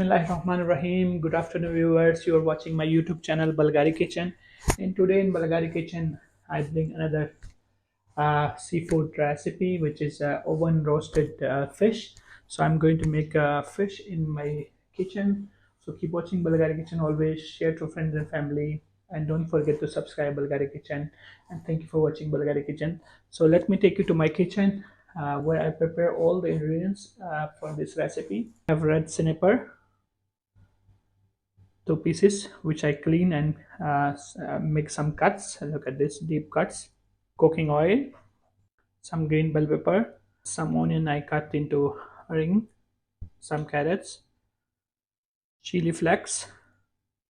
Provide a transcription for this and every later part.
Bismillahirrahmanirrahim. Good afternoon, viewers. You are watching my YouTube channel, Balghari Kitchen. And today in Balghari Kitchen, I bring another seafood recipe, which is oven roasted fish. So I'm going to make fish in my kitchen. So keep watching Balghari Kitchen. Always share to friends and family, and don't forget to subscribe Balghari Kitchen. And thank you for watching Balghari Kitchen. So let me take you to my kitchen. Where I prepare all the ingredients for this recipe. I have red snapper, two pieces which I clean and make some cuts. Look at this deep cuts. Cooking oil, some green bell pepper, some onion I cut into ring, some carrots, chili flakes,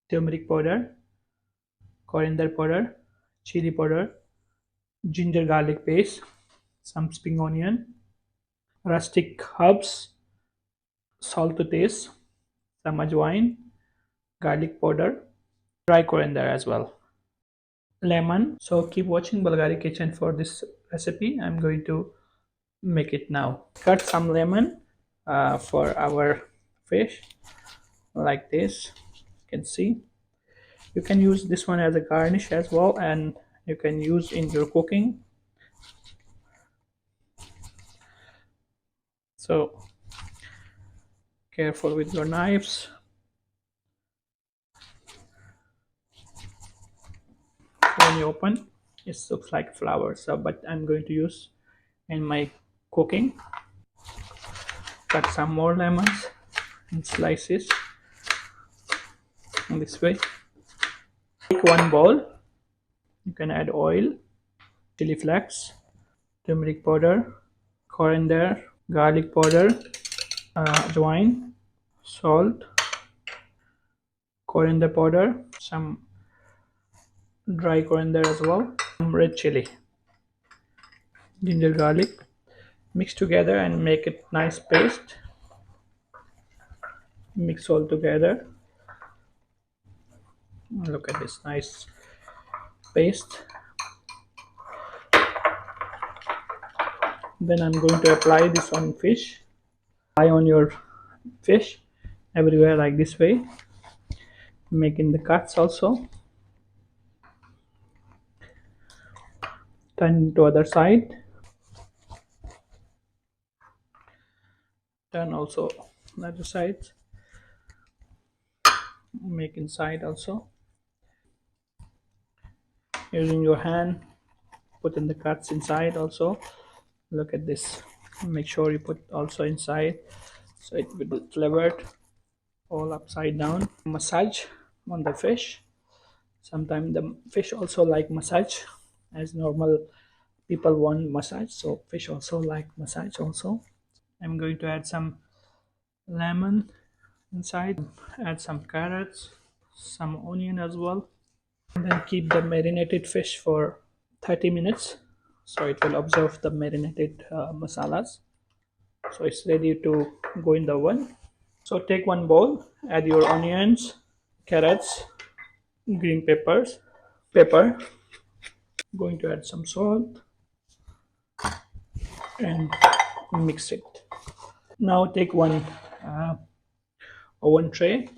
turmeric powder, coriander powder, chili powder, ginger garlic paste, some spring onion, rustic herbs, salt to taste, some ajwain, garlic powder, dry coriander as well. Lemon. So keep watching Balghari Kitchen for this recipe. I'm going to make it now. Cut some lemon for our fish like this. You can see. You can use this one as a garnish as well, and you can use in your cooking. So careful with your knives. When you open, it looks like flour. So, but I'm going to use in my cooking. Cut some more lemons in slices in this way. Take one bowl. You can add oil, chili flakes, turmeric powder, coriander, garlic powder, ajwain, salt, coriander powder, some dry coriander as well, some red chili, ginger garlic. Mix together and make it nice paste. Mix all together. Look at this nice paste. Then I'm going to apply this on fish. Apply on your fish everywhere like this way, making the cuts also. Turn to other side. Turn also the other side. Make inside also. Using your hand, put in the cuts inside also. Look at this. Make sure you put also inside so it will be flavored. All upside down. Massage on the fish. Sometimes the fish also like massage, as normal people want massage, so fish also like massage also. I'm going to add some lemon inside, add some carrots, some onion as well, and then keep the marinated fish for 30 minutes so it will absorb the marinated masalas. So it's ready to go in the oven. So take one bowl, add your onions, carrots, green pepper, going to add some salt and mix it. Now take one uh, oven tray,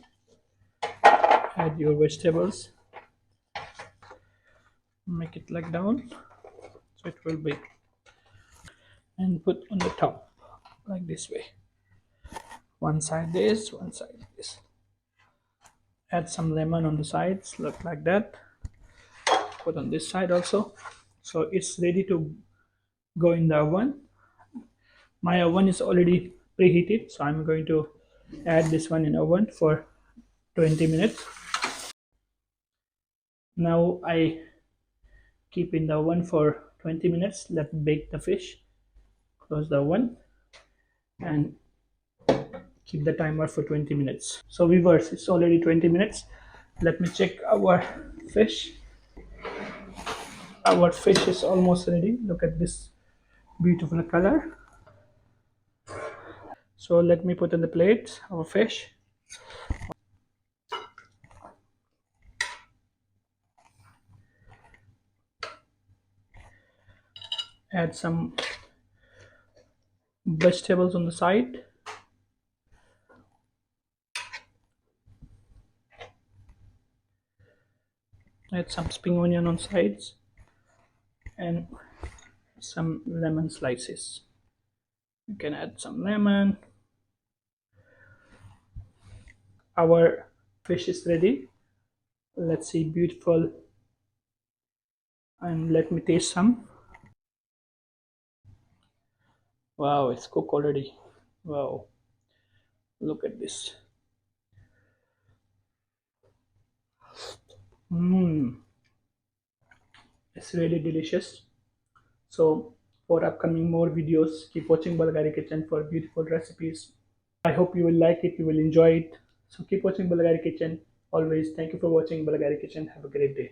add your vegetables, make it like down so it will be, and put on the top like this way. One side this, one side this. Add some lemon on the sides, look like that. Put on this side also. So it's ready to go in the oven. My oven is already preheated, so I'm going to add this one in oven for 20 minutes. Now I keep in the oven for 20 minutes. Let's bake the fish. Close the oven and keep the timer for 20 minutes. So viewers, it's already 20 minutes. Let me check our fish. Our fish is almost ready. Look at this beautiful color. So let me put in the plate our fish. Add some vegetables on the side. Add some spring onion on sides and some lemon slices. You can add some lemon. Our fish is ready. Let's see, beautiful. And let me taste some. Wow, it's cooked already. Wow, look at this. Mmm, it's really delicious. So, for upcoming more videos, keep watching Balghari Kitchen for beautiful recipes. I hope you will like it, you will enjoy it. So, keep watching Balghari Kitchen. Always, thank you for watching Balghari Kitchen. Have a great day.